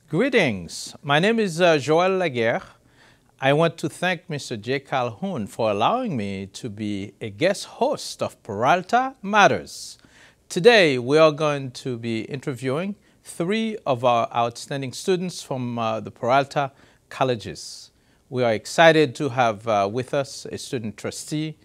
Greetings. My name is Joël Laguerre. I want to thank Mr. J. Calhoun for allowing me to be a guest host of Peralta Matters. Today, we are going to be interviewing 3 of our outstanding students from the Peralta colleges. We are excited to have with us a student trustee,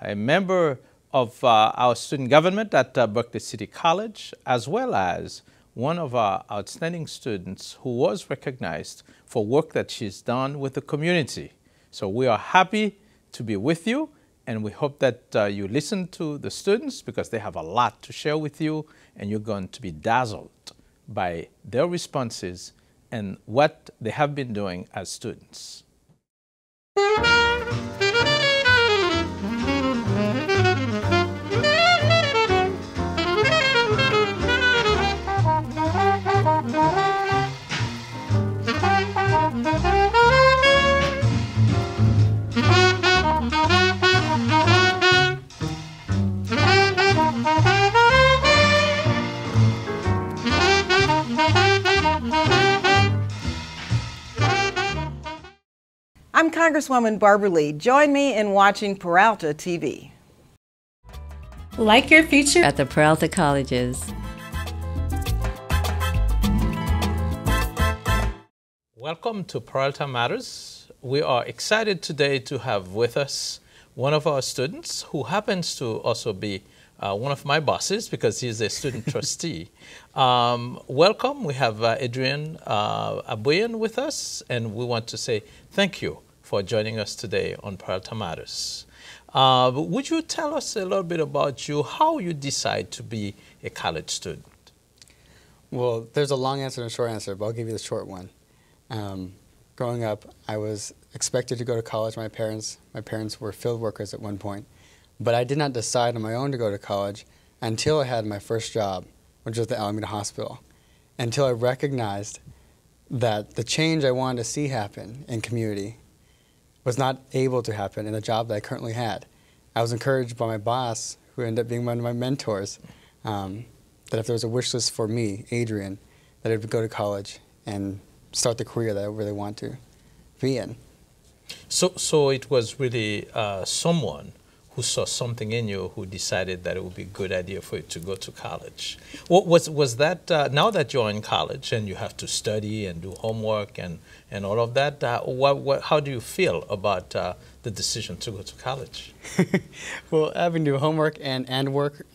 a member of our student government at Berkeley City College, as well as one of our outstanding students who was recognized for work that she's done with the community. So we are happy to be with you, and we hope that you listen to the students because they have a lot to share with you, and you're going to be dazzled by their responses and what they have been doing as students. I'm Congresswoman Barbara Lee. Join me in watching Peralta TV. Like your future at the Peralta Colleges. Welcome to Peralta Matters. We are excited today to have with us one of our students who happens to also be one of my bosses because he's a student trustee. Welcome. We have Adrian Abuyan with us, and we want to say thank you for joining us today on Peralta Matters. Would you tell us a little bit about you, how you decide to be a college student? Well, there's a long answer and a short answer, but I'll give you the short one. Growing up, I was expected to go to college. My parents were field workers at one point, but I did not decide on my own to go to college until I had my first job, which was the Alameda Hospital, until I recognized that the change I wanted to see happen in community was not able to happen in the job that I currently had. I was encouraged by my boss, who ended up being one of my mentors, that if there was a wish list for me, Adrian, that I would go to college and start the career that I really want to be in. So it was really someone who saw something in you who decided that it would be a good idea for you to go to college. Was that, now that you're in college and you have to study and do homework and all of that, how do you feel about the decision to go to college? Well, having to do homework and work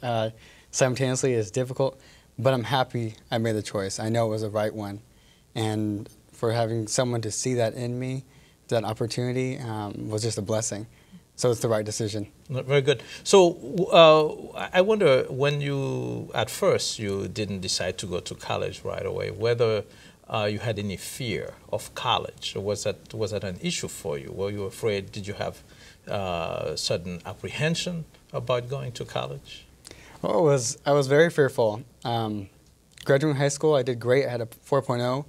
simultaneously is difficult, but I'm happy I made the choice. I know it was the right one. And for having someone to see that in me, that opportunity, was just a blessing. So it's the right decision. Very good. So I wonder, when at first you didn't decide to go to college right away, whether you had any fear of college, or was that an issue for you? Were you afraid? Did you have sudden apprehension about going to college? Well, I was very fearful. Graduating high school, I did great. I had a 4.0,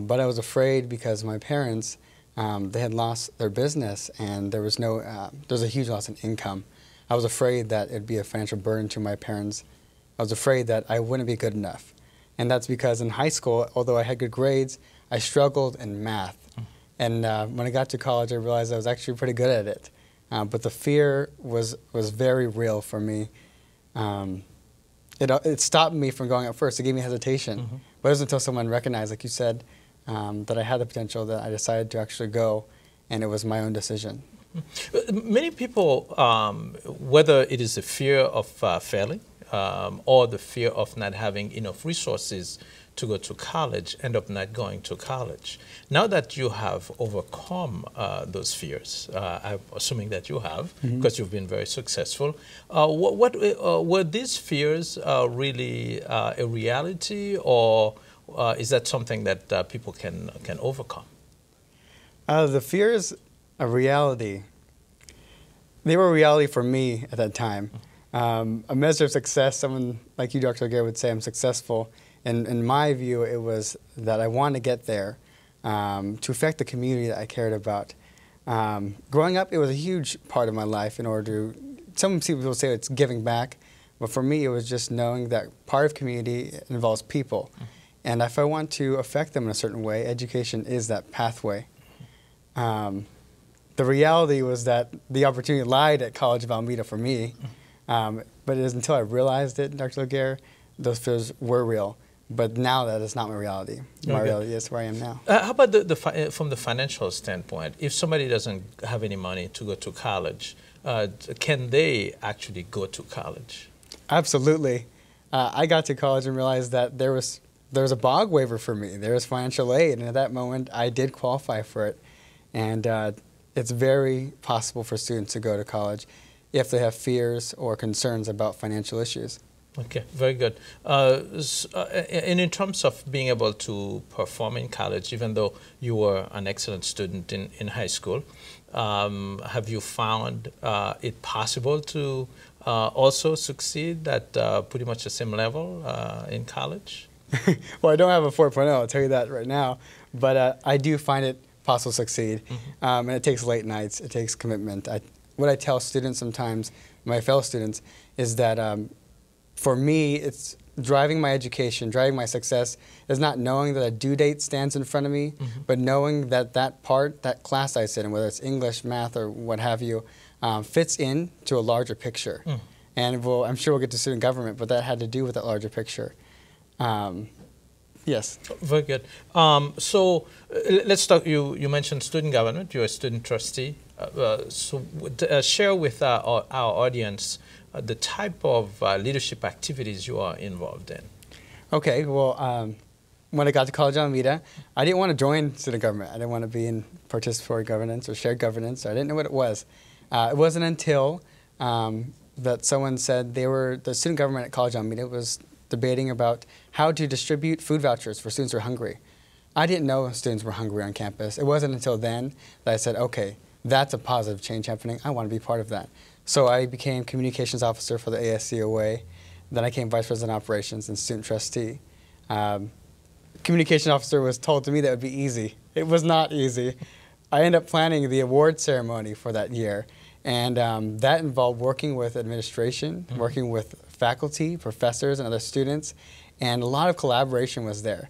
but I was afraid because my parents, they had lost their business, and there was a huge loss in income. I was afraid that it'd be a financial burden to my parents. I was afraid that I wouldn't be good enough. And that's because in high school, although I had good grades, I struggled in math. And when I got to college, I realized I was actually pretty good at it. But the fear was very real for me. It stopped me from going at first. It gave me hesitation. But it wasn't until someone recognized, like you said, that I had the potential that I decided to actually go, and it was my own decision. Many people, whether it is the fear of failing or the fear of not having enough resources to go to college, end up not going to college. Now that you have overcome those fears, I'm assuming that you have, because you've been very successful, were these fears really a reality, or is that something that people can overcome? The fears, a reality. They were a reality for me at that time. A measure of success, someone like you, Dr. Laguerre, would say I'm successful. And in my view, it was that I wanted to get there to affect the community that I cared about. Growing up, it was a huge part of my life in order to, some people say it's giving back, But for me, it was just knowing that part of community involves people. And if I want to affect them in a certain way, education is that pathway. The reality was that the opportunity lied at College of Alameda for me. But it was until I realized it, Dr. Laguerre, those fears were real. But now that is not my reality. My reality is where I am now. How about from the financial standpoint? If somebody doesn't have any money to go to college, can they actually go to college? Absolutely. I got to college and realized that there was a BOG waiver for me. There was financial aid, and at that moment, I did qualify for it. And it's very possible for students to go to college if they have fears or concerns about financial issues. Okay, very good. And in terms of being able to perform in college, even though you were an excellent student in high school, have you found it possible to also succeed at pretty much the same level in college? Well, I don't have a 4.0, I'll tell you that right now, but I do find it possible to succeed. And it takes late nights, it takes commitment. What I tell students sometimes, my fellow students, is that for me, it's driving my education, driving my success is not knowing that a due date stands in front of me, but knowing that that class I sit in, whether it's English, math, or what have you, fits into a larger picture. And I'm sure we'll get to student government, but that had to do with that larger picture. Yes. Very good. So let's talk, you mentioned student government, you're a student trustee. Share with our audience the type of leadership activities you are involved in. Okay, well, when I got to College of Alameda, I didn't want to join student government. I didn't want to be in participatory governance or shared governance. I didn't know what it was. It wasn't until that someone said the student government at College of Alameda was debating about how to distribute food vouchers for students who are hungry. I didn't know students were hungry on campus. It wasn't until then that I said, okay, that's a positive change happening. I want to be part of that. So I became communications officer for the ASCOA. Then I became vice president of operations and student trustee. Communication officer was told to me that it would be easy. It was not easy. I ended up planning the award ceremony for that year. And that involved working with administration, working with faculty, professors, and other students. And a lot of collaboration was there.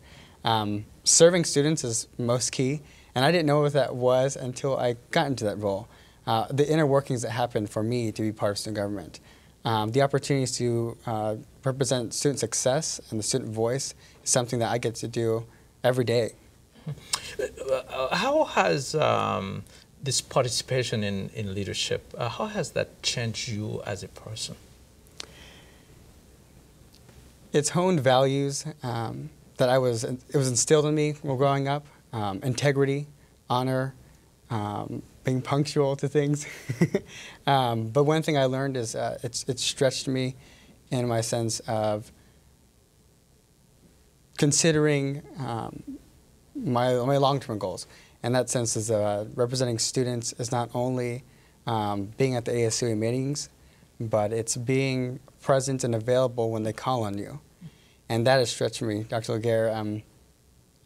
Serving students is most key. And I didn't know what that was until I got into that role. The inner workings that happened for me to be part of student government. The opportunities to represent student success and the student voice is something that I get to do every day. How has this participation in leadership, how has that changed you as a person? It's honed values that it was instilled in me while growing up. Integrity, honor, being punctual to things. But one thing I learned is it stretched me in my sense of considering my long-term goals. And that sense is representing students is not only being at the ASCOA meetings, but it's being present and available when they call on you. And that has stretched me, Dr. Laguerre.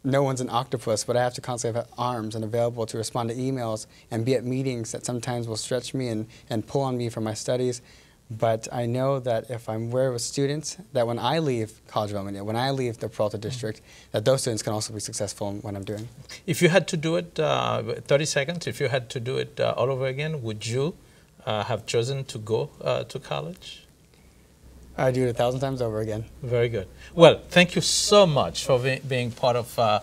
No one's an octopus, but I have to constantly have arms and available to respond to emails and be at meetings that sometimes will stretch me and pull on me from my studies. But I know that if I'm with students, that when I leave College of Alameda, when I leave the Peralta District, that those students can also be successful in what I'm doing. If you had to do it, 30 seconds, if you had to do it all over again, would you have chosen to go to college? I'd do it 1,000 times over again. Very good. Well, thank you so much for being part of our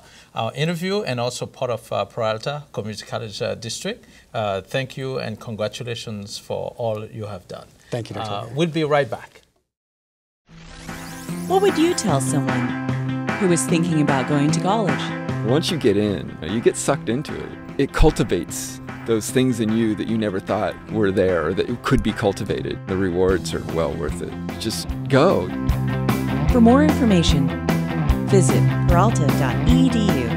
interview and also part of Peralta Community College District. Thank you and congratulations for all you have done. Thank you, Dr. Laguerre. We'll be right back. What would you tell someone who is thinking about going to college? Once you get in, you get sucked into it. It cultivates those things in you that you never thought were there or that could be cultivated. The rewards are well worth it. Just go. For more information, visit peralta.edu.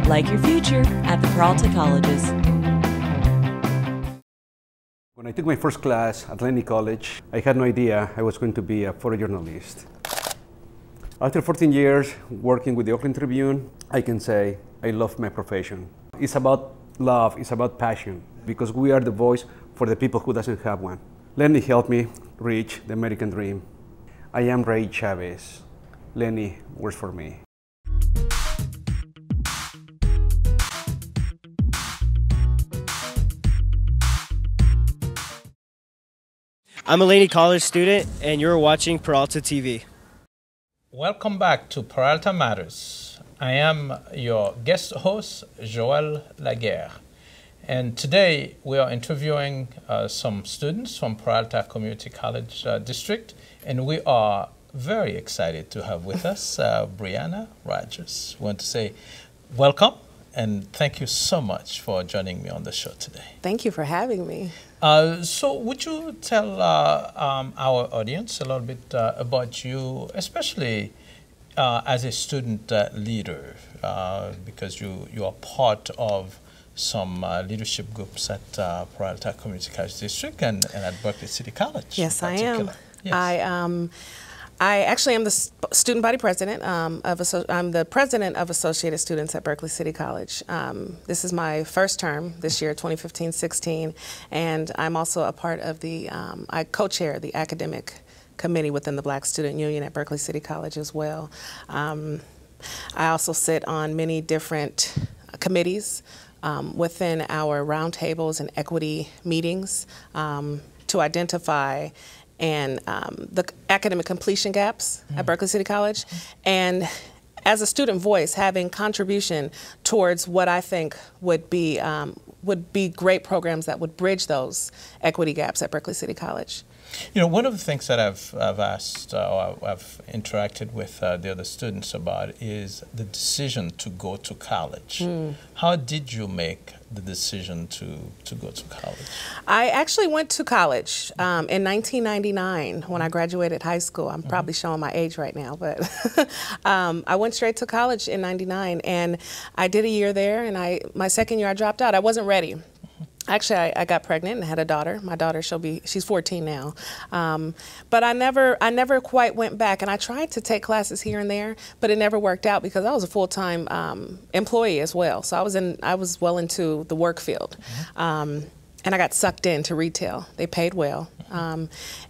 Like your future at the Peralta Colleges. When I took my first class at Lenny College, I had no idea I was going to be a photojournalist. After 14 years working with the Oakland Tribune, I can say I love my profession. It's about love, it's about passion, because we are the voice for the people who doesn't have one. Lenny helped me reach the American dream. I am Ray Chavez. Lenny works for me. I'm a Laney College student, and you're watching Peralta TV. Welcome back to Peralta Matters. I am your guest host, Joel Laguerre. And today we are interviewing some students from Peralta Community College District, and we are very excited to have with us Brianna Rogers. I want to say welcome and thank you so much for joining me on the show today. Thank you for having me. So would you tell our audience a little bit about you, especially as a student leader, because you are part of some leadership groups at Peralta Community College District and at Berkeley City College. Yes, I am. Yes. I actually am the student body president. I'm the president of Associated Students at Berkeley City College. This is my first term this year, 2015-16, and I'm also a part of the, I co-chair the academic committee within the Black Student Union at Berkeley City College as well. I also sit on many different committees within our roundtables and equity meetings to identify and the academic completion gaps at Berkeley City College, and as a student voice, having contribution towards what I think would be great programs that would bridge those equity gaps at Berkeley City College. You know, one of the things that I've asked or I've interacted with the other students about is the decision to go to college. How did you make the decision to go to college? I actually went to college in 1999 when I graduated high school. I'm probably showing my age right now, but I went straight to college in '99, and I did a year there, and my second year I dropped out. I wasn't ready. Actually, I got pregnant and had a daughter. My daughter, she's 14 now. But I never quite went back, and I tried to take classes here and there, but it never worked out because I was a full-time employee as well. So I was well into the work field. And I got sucked into retail. They paid well.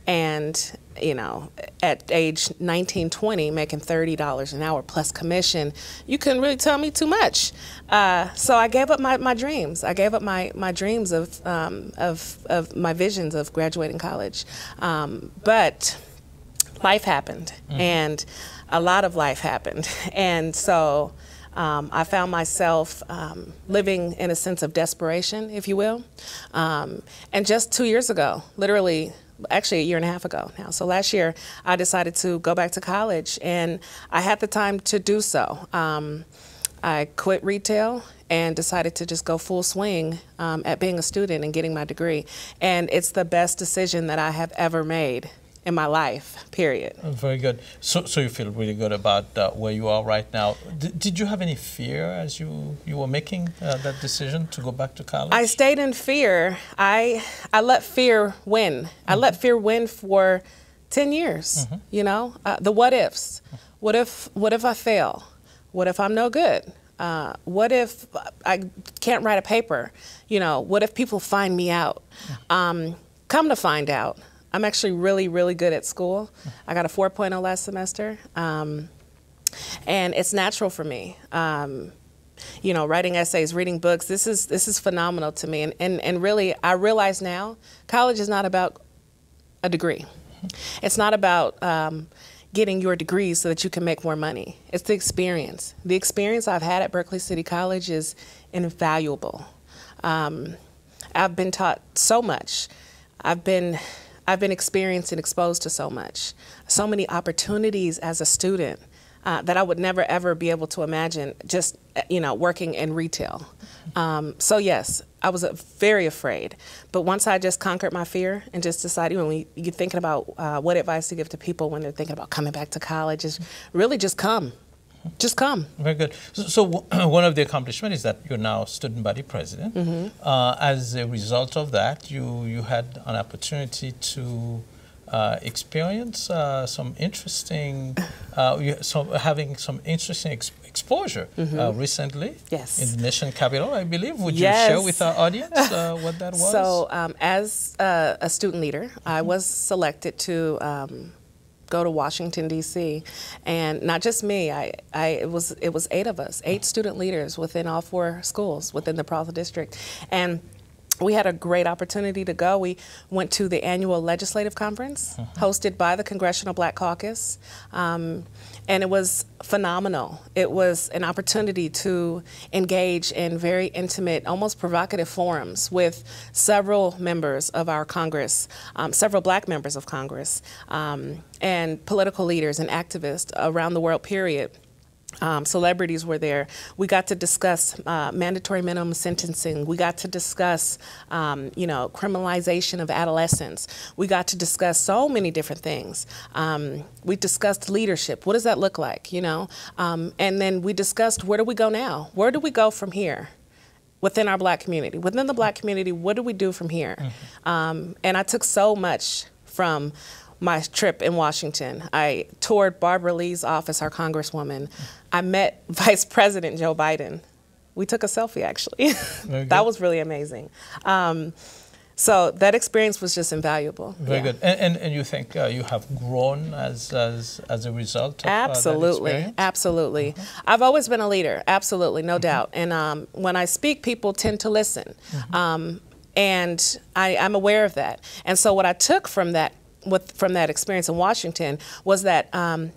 And, you know, at age 19, 20, making $30 an hour plus commission, you couldn't really tell me too much. So I gave up my dreams. I gave up my dreams of my visions of graduating college. But life happened, and a lot of life happened. And so I found myself living in a sense of desperation, if you will. And just 2 years ago, literally, actually a year and a half ago now. So last year, I decided to go back to college, and I had the time to do so. I quit retail and decided to just go full swing at being a student and getting my degree. And it's the best decision that I have ever made in my life, period. Very good. So you feel really good about where you are right now. Did you have any fear as you were making that decision to go back to college? I stayed in fear. I let fear win. I let fear win for 10 years, you know? The what ifs. What if I fail? What if I'm no good? What if I can't write a paper? You know, what if people find me out? Come to find out, I'm actually really, really good at school. I got a 4.0 last semester, and it's natural for me. You know, writing essays, reading books, this is phenomenal to me. And really, I realize now, college is not about a degree. It's not about getting your degree so that you can make more money. It's the experience. The experience I've had at Berkeley City College is invaluable. I've been taught so much. I've been experienced and exposed to so much, so many opportunities as a student that I would never ever be able to imagine just, you know, working in retail. So yes, I was very afraid, but once I just conquered my fear and just decided, when you're thinking about what advice to give to people when they're thinking about coming back to college, is really just come. Just come. Very good. So one of the accomplishments is that you're now student body president. As a result of that, you had an opportunity to experience some interesting, having some interesting exposure recently in the nation capital, I believe. Would you share with our audience what that was? So as a student leader, I was selected to go to Washington, D.C. And not just me, it was 8 of us, 8 student leaders within all 4 schools within the Peralta District. And we had a great opportunity to go. We went to the annual legislative conference hosted by the Congressional Black Caucus, and it was phenomenal. It was an opportunity to engage in very intimate, almost provocative forums with several members of our Congress, several black members of Congress, and political leaders and activists around the world, period. Celebrities were there. We got to discuss mandatory minimum sentencing. We got to discuss, criminalization of adolescents. We got to discuss so many different things. We discussed leadership. What does that look like, And then we discussed, where do we go now? Where do we go from here? Within our black community. Within the black community, what do we do from here? And I took so much from my trip in Washington. I toured Barbara Lee's office, our congresswoman. I met Vice President Joe Biden. We took a selfie, actually. That was really amazing. So that experience was just invaluable. Very good. And you think you have grown as a result of absolutely, that experience? Absolutely. I've always been a leader, absolutely, no doubt. And when I speak, people tend to listen. And I'm aware of that. And so what I took from that experience in Washington was that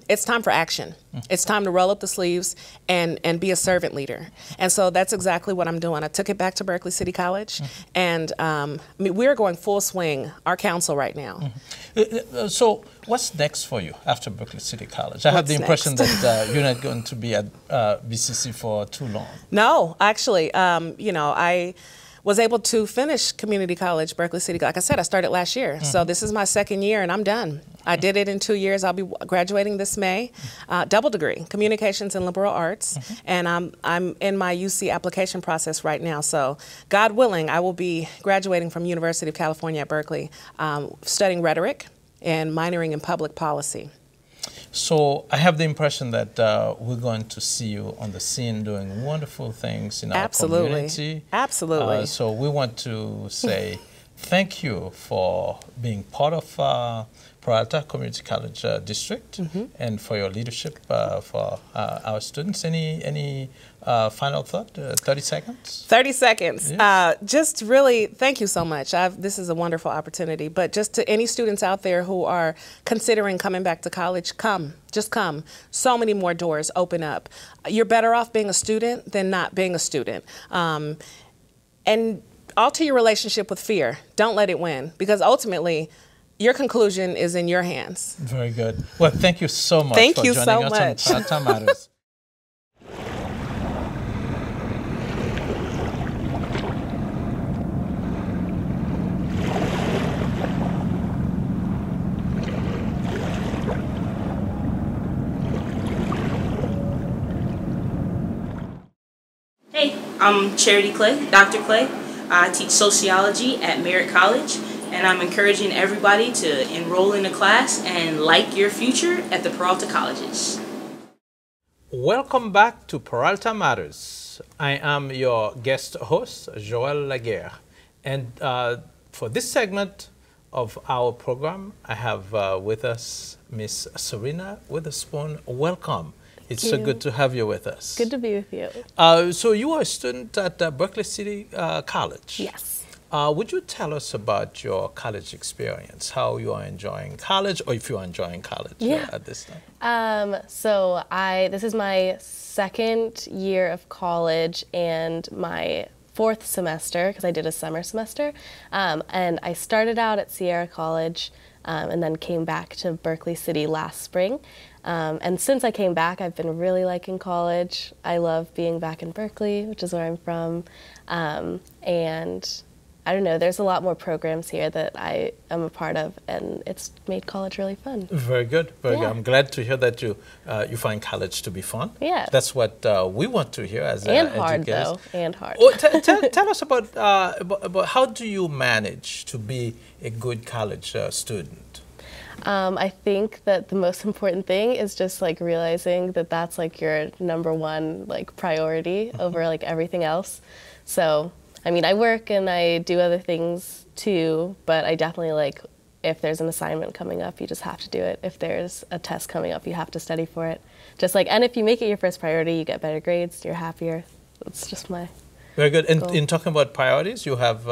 it's time for action. It's time to roll up the sleeves and be a servant leader. And so that's exactly what I'm doing. I took it back to Berkeley City College, and we're going full swing, our council right now. So what's next for you after Berkeley City College? I have the impression that you're not going to be at BCC for too long. No, actually, I was able to finish community college, Berkeley City. Like I said, I started last year. So this is my 2nd year and I'm done. I did it in 2 years. I'll be graduating this May, double degree, communications and liberal arts. And I'm in my UC application process right now. So God willing, I will be graduating from University of California at Berkeley, studying rhetoric and minoring in public policy. So I have the impression that we're going to see you on the scene doing wonderful things in our community. Absolutely. So we want to say thank you for being part of Peralta Community College District and for your leadership for our students. Any final thought? 30 seconds? 30 seconds. Yes. Just really, thank you so much. This is a wonderful opportunity. But just to any students out there who are considering coming back to college, come. Just come. So many more doors open up. You're better off being a student than not being a student. And alter your relationship with fear. Don't let it win. Because ultimately, your conclusion is in your hands. Very good. Well, thank you so much for joining us on Peralta Matters. Hey, I'm Charity Clay, Dr. Clay. I teach sociology at Merritt College, and I'm encouraging everybody to enroll in a class and like your future at the Peralta Colleges. Welcome back to Peralta Matters. I am your guest host, Joel Laguerre. And for this segment of our program, I have with us Miss Serena Witherspoon. Welcome. It's so good to have you with us. Good to be with you. So you are a student at Berkeley City College. Yes. Would you tell us about your college experience, how you are enjoying college, or if you are enjoying college at this time? So this is my 2nd year of college and my 4th semester, because I did a summer semester. And I started out at Sierra College and then came back to Berkeley City last spring. And since I came back, I've been really liking college. I love being back in Berkeley, which is where I'm from. And I don't know, there's a lot more programs here that I am a part of, and it's made college really fun. Very good, very good. I'm glad to hear that you find college to be fun. Yeah. That's what we want to hear as educators. And hard. Oh, tell us about how do you manage to be a good college student? I think that the most important thing is just like realizing that that's like your #1 priority over like everything else. So, I mean, I work and I do other things too, but I definitely if there's an assignment coming up, you just have to do it. If there's a test coming up, you have to study for it. Just like, and if you make it your first priority, you get better grades, you're happier. That's just my Very good. And goal. in talking about priorities, you have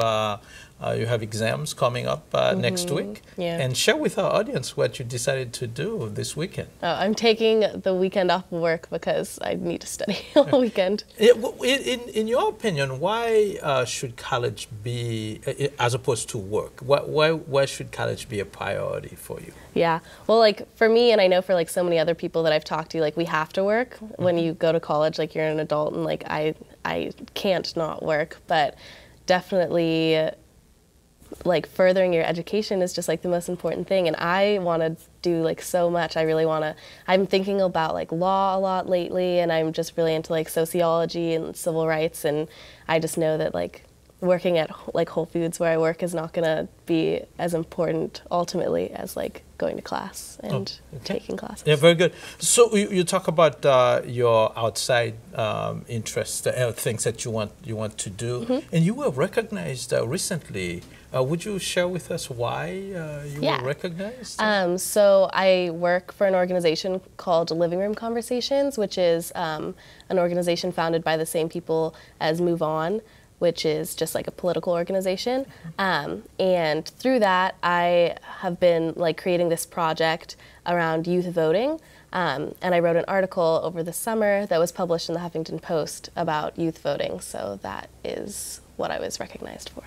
exams coming up next week. Yeah. And share with our audience what you decided to do this weekend. I'm taking the weekend off of work because I need to study all weekend. In your opinion, why should college be, as opposed to work, why should college be a priority for you? Yeah, well, like for me, and I know for like so many other people that I've talked to, like we have to work when you go to college. Like you're an adult, and like I can't not work. But definitely, like furthering your education is just like the most important thing. And I want to do like so much. I really want to. I'm thinking about like law a lot lately, and I'm just really into like sociology and civil rights. And I just know that like working at like Whole Foods where I work is not going to be as important ultimately as like going to class and taking classes. Yeah, very good. So you talk about your outside interests, things that you want to do, and you were recognized recently. Would you share with us why you were recognized? So I work for an organization called Living Room Conversations, which is an organization founded by the same people as Move On, which is just like a political organization. And through that, I have been like creating this project around youth voting. And I wrote an article over the summer that was published in the Huffington Post about youth voting. So that is what I was recognized for.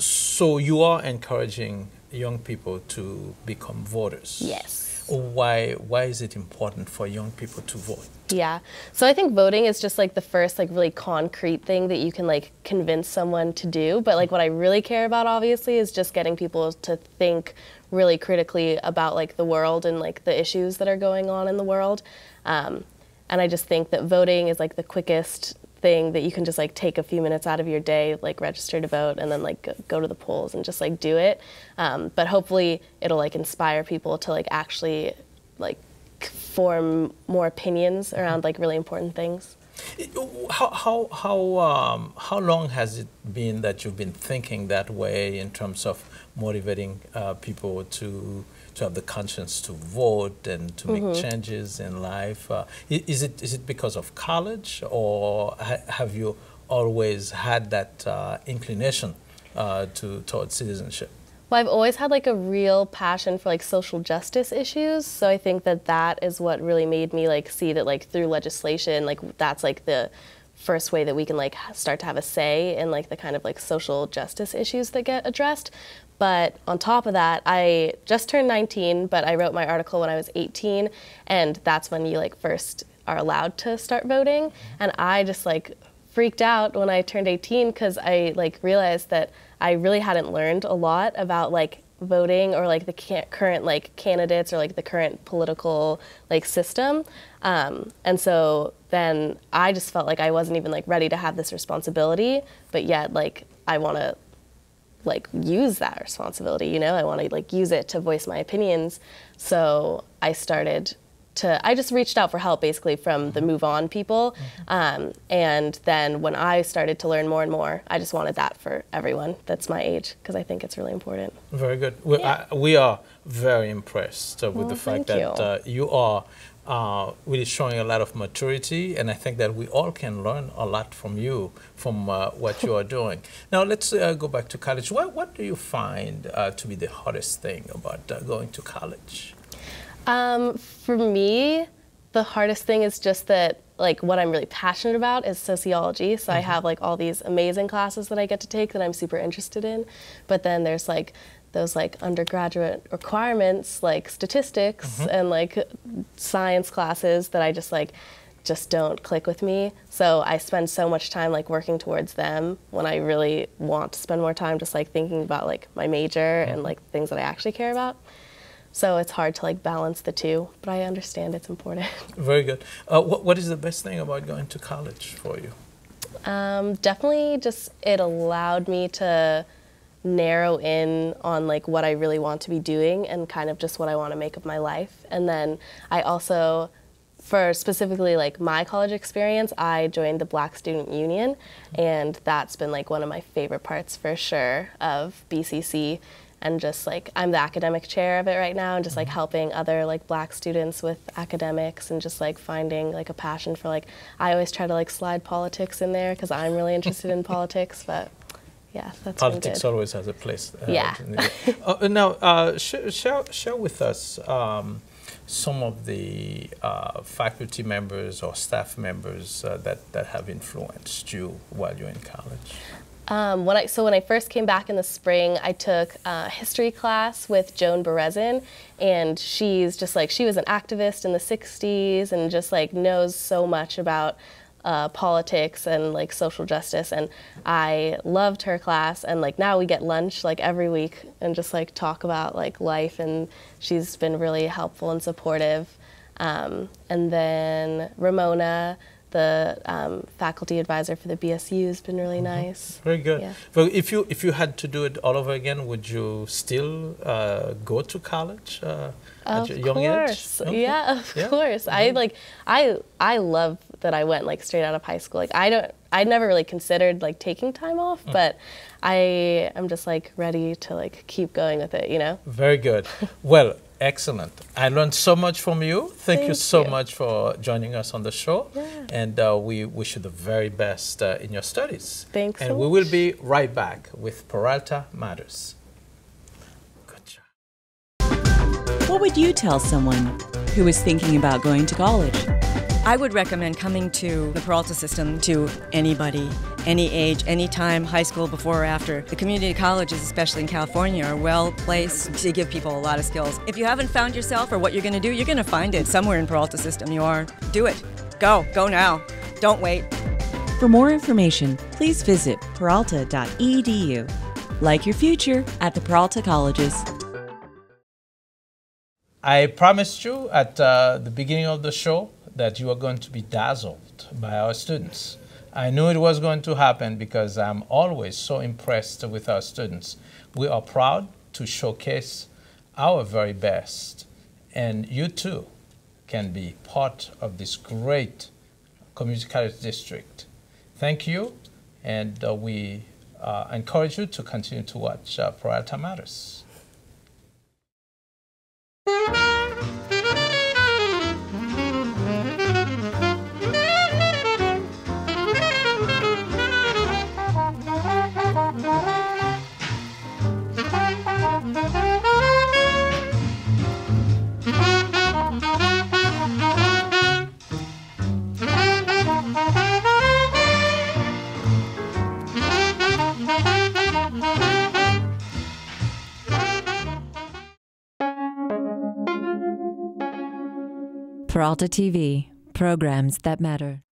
So you are encouraging young people to become voters? Yes. Why is it important for young people to vote? Yeah, so I think voting is just like the first like really concrete thing that you can like convince someone to do. But like what I really care about obviously is just getting people to think really critically about like the world and like the issues that are going on in the world. And I just think that voting is like the quickest thing that you can just like take a few minutes out of your day, like register to vote and then like go to the polls and just like do it. But hopefully it'll like inspire people to like actually like form more opinions around like really important things. How long has it been that you've been thinking that way in terms of motivating people to have the conscience to vote and to make changes in life? Is it because of college, or have you always had that inclination towards citizenship? Well, I've always had like a real passion for like social justice issues, so I think that that is what really made me like see that like through legislation, like that's like the first way that we can like start to have a say in like the kind of like social justice issues that get addressed. But on top of that, I just turned 19, but I wrote my article when I was 18, and that's when you like first are allowed to start voting. And I just like freaked out when I turned 18 because I like realized that I really hadn't learned a lot about like voting or like the current like candidates or like the current political like system. And so then I just felt like I wasn't even like ready to have this responsibility, but yet like I want to like use that responsibility, you know, I want to like use it to voice my opinions. So I just reached out for help basically from the Move On people. And then when I started to learn more and more, I just wanted that for everyone that's my age because I think it's really important. Very good. We are very impressed with the fact that you are really showing a lot of maturity, and I think that we all can learn a lot from you, from what you are doing. Now let's go back to college. What do you find to be the hardest thing about going to college? For me, the hardest thing is just that like what I'm really passionate about is sociology. So I have like all these amazing classes that I get to take that I'm super interested in. But then there's like those like undergraduate requirements like statistics and like science classes that I just don't click with me. So I spend so much time like working towards them when I really want to spend more time just like thinking about like my major and like things that I actually care about. So it's hard to like balance the two, but I understand it's important. Very good. What is the best thing about going to college for you? Definitely just it allowed me to narrow in on like what I really want to be doing and kind of just what I want to make of my life. And then I also, for specifically like my college experience, I joined the Black Student Union, and that's been like one of my favorite parts for sure of BCC. and just like I'm the academic chair of it right now, and just like helping other like Black students with academics and just like finding like a passion for like, I always try to like slide politics in there because I'm really interested in politics, but yeah, that's politics always has a place. Yeah. Now, share with us some of the faculty members or staff members that have influenced you while you're in college. When I first came back in the spring, I took a history class with Joan Berezin, and she's just like, she was an activist in the 60s and just like knows so much about politics and like social justice, and I loved her class, and like now we get lunch like every week and just like talk about like life, and she's been really helpful and supportive. And then Ramona, the faculty advisor for the BSU, has been really nice. Very good. Yeah. Well, if you had to do it all over again, would you still go to college at your young age? Okay. Yeah, of course. I love that I went like straight out of high school. Like I never really considered like taking time off, but I'm just like ready to like keep going with it, you know? Very good. Well, excellent. I learned so much from you. Thank you so much for joining us on the show. Yeah. And we wish you the very best in your studies. Thanks and so we much. will be right back with Peralta Matters. Good job. What would you tell someone who is thinking about going to college? I would recommend coming to the Peralta system to anybody, any age, any time, high school, before or after. The community colleges, especially in California, are well placed to give people a lot of skills. If you haven't found yourself or what you're going to do, you're going to find it somewhere in Peralta system. You are. Do it. Go now. Don't wait. For more information, please visit peralta.edu. Like your future at the Peralta Colleges. I promised you at the beginning of the show that you are going to be dazzled by our students. I knew it was going to happen because I'm always so impressed with our students. We are proud to showcase our very best, and you too can be part of this great community college district. Thank you, and we encourage you to continue to watch Peralta Matters. Peralta TV, programs that matter.